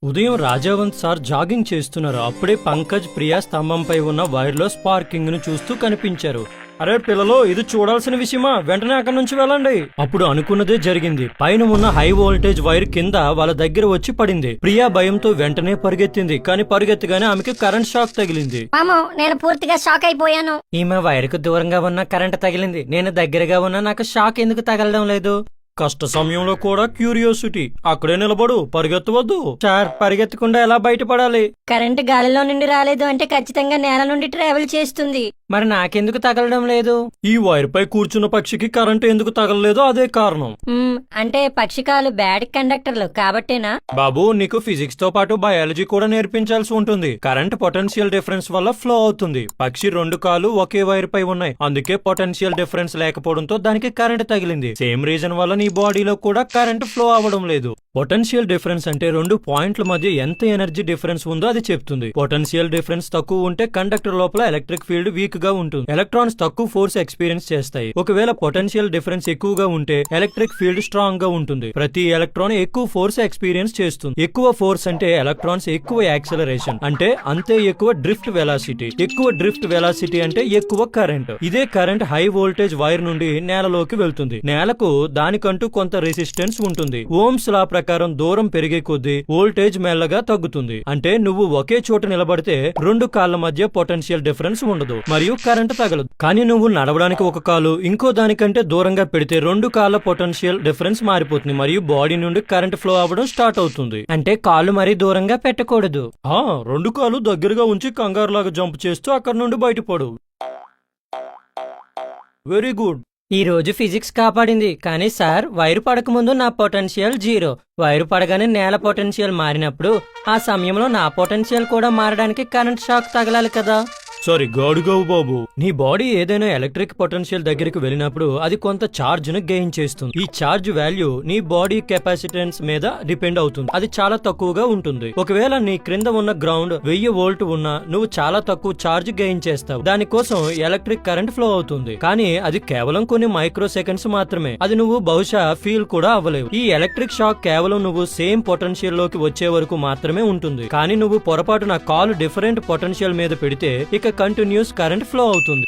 ఉదయం రాజావంత్ sir jogging చేస్తున్నారు. అప్పుడే పంకజ్ ప్రియా స్తంభంపై ఉన్న వైర్లో స్పార్కింగ్ ను చూస్తూ కనిపించారు. అరే పిల్లలు, ఇది చూడాల్సిన విషయమా, వెంటనే అక్కడి నుంచి వెళ్ళండి. అప్పుడు అనుకున్నదే జరిగింది. పైన ఉన్న హై వోల్టేజ్ వైర్ కింద వాళ్ళ దగ్గర వచ్చి పడింది. ప్రియా భయంతో వెంటనే పరిగెత్తింది. కానీ పరిగెత్తగానే ఆమెకి కరెంట్ షాక్ తగిలింది. నేను పూర్తిగా షాక్ అయిపోయాను. ఈమె వైర్ కు దూరంగా ఉన్న కరెంట్ తగిలింది, నేను దగ్గరగా ఉన్నా, నాకు షాక్ ఎందుకు తగలడం లేదు? కష్ట సమయంలో కూడా క్యూరియాసిటీ. అక్కడే నిలబడు, పరిగెత్తవద్దు. సార్, పరిగెత్తకుండా ఎలా బయటపడాలి? కరెంట్ గాలిలో నుండి రాలేదు అంటే ఖచ్చితంగా నేల నుండి ట్రావెల్ చేస్తుంది. మరి నాకెందుకు తగలడం లేదు? ఈ వైర్ పై కూర్చున్న పక్షికి కరెంట్ ఎందుకు తగలలేదో అదే కారణం. అంటే పక్షికాలు బ్యాడ్ కండక్టర్లు కాబట్టేనా? బాబు, నీకు ఫిజిక్స్ తో పాటు బయాలజీ కూడా నేర్పించాల్సి ఉంటుంది. కరెంట్ పొటెన్షియల్ డిఫరెన్స్ వల్ల ఫ్లో అవుతుంది. పక్షి రెండు కాలు ఒకే వైర్ పై ఉన్నాయి, అందుకే పొటెన్షియల్ డిఫరెన్స్ లేకపోవడంతో దానికి కరెంట్ తగిలింది. సేమ్ రీజన్ వల్ల నీ బాడీలో కూడా కరెంట్ ఫ్లో అవ్వడం లేదు. పొటెన్షియల్ డిఫరెన్స్ అంటే రెండు పాయింట్ల మధ్య ఎంత ఎనర్జీ డిఫరెన్స్ ఉందో అది చెప్తుంది. పొటెన్షియల్ డిఫరెన్స్ తక్కువ ఉంటే కండక్టర్ లోపల ఎలక్ట్రిక్ ఫీల్డ్ వీక్ గా ఉంటుంది. ఎలక్ట్రాన్స్ తక్కువ ఫోర్స్ ఎక్స్పీరియన్స్ చేస్తాయి. ఒకవేళ పొటెన్షియల్ డిఫరెన్స్ ఎక్కువగా ఉంటే ఎలక్ట్రిక్ ఫీల్డ్ స్ట్రాంగ్ గా ఉంటుంది. ప్రతి ఎలక్ట్రాన్ ఎక్కువ ఫోర్స్ ఎక్స్పీరియన్స్ చేస్తుంది. ఎక్కువ ఫోర్స్ అంటే ఎలక్ట్రాన్స్ ఎక్కువ యాక్సలరేషన్, అంటే అంతే ఎక్కువ డ్రిఫ్ట్ వెలాసిటీ. ఎక్కువ డ్రిఫ్ట్ వెలాసిటీ అంటే ఎక్కువ కరెంట్. ఇదే కరెంట్ హై వోల్టేజ్ వైర్ నుండి నేలలోకి వెళ్తుంది. నేలకు దానికంటూ కొంత రెసిస్టెన్స్ ఉంటుంది. ఓమ్స్ లా ప్రకారం దూరం పెరిగే కొద్దీ వోల్టేజ్ మెల్లగా తగ్గుతుంది. అంటే నువ్వు ఒకే చోట నిలబడితే రెండు కాళ్ళ మధ్య పొటెన్షియల్ డిఫరెన్స్ ఉండదు మరియు కరెంట్ తగలదు. కానీ నువ్వు నడవడానికి ఒక కాలు ఇంకో దానికంటే దూరంగా పెడితే రెండు కాళ్ళ పొటెన్షియల్ డిఫరెన్స్ మారిపోతుంది మరియు బాడీ నుండి కరెంట్ ఫ్లో అవ్వడం స్టార్ట్ అవుతుంది. అంటే కాళ్ళు మరీ దూరంగా పెట్టకూడదు. రెండు కాళ్ళు దగ్గరగా ఉంచి కంగారులాగా జంప్ చేస్తూ అక్కడ నుండి బయటపడు. Very good. ఈ రోజు ఫిజిక్స్ కాపాడింది. కానీ సార్, వైరు పడకముందు నా పొటెన్షియల్ 0. వైరు పడగానే నేల పొటెన్షియల్ మారినప్పుడు ఆ సమయంలో నా పొటెన్షియల్ కూడా మారడానికి కరెంట్ షాక్ తగలాలి కదా? సారీ, గాడుగావు బాబు. నీ బాడీ ఏదైనా ఎలక్ట్రిక్ పొటెన్షియల్ దగ్గరికి వెళ్ళినప్పుడు అది కొంత ఛార్జ్ ను గెయిన్ చేస్తుంది. ఈ ఛార్జ్ వాల్యూ నీ బాడీ కెపాసిటెన్స్ మీద డిపెండ్ అవుతుంది. అది చాలా తక్కువగా ఉంటుంది. ఒకవేళ నీ క్రింద ఉన్న గ్రౌండ్ 1000 వోల్ట్ ఉన్నా నువ్వు చాలా తక్కువ ఛార్జ్ గెయిన్ చేస్తావు. దానికోసం ఎలక్ట్రిక్ కరెంట్ ఫ్లో అవుతుంది. కానీ అది కేవలం కొన్ని మైక్రో సెకండ్స్ మాత్రమే. అది నువ్వు బహుశా ఫీల్ కూడా అవ్వలేవు. ఈ ఎలక్ట్రిక్ షాక్ కేవలం నువ్వు సేమ్ పొటెన్షియల్ లోకి వచ్చే వరకు మాత్రమే ఉంటుంది. కానీ నువ్వు పొరపాటున కాలు డిఫరెంట్ పొటెన్షియల్ మీద పెడితే ఇక కంటిన్యూస్ కరెంట్ ఫ్లో అవుతుంది.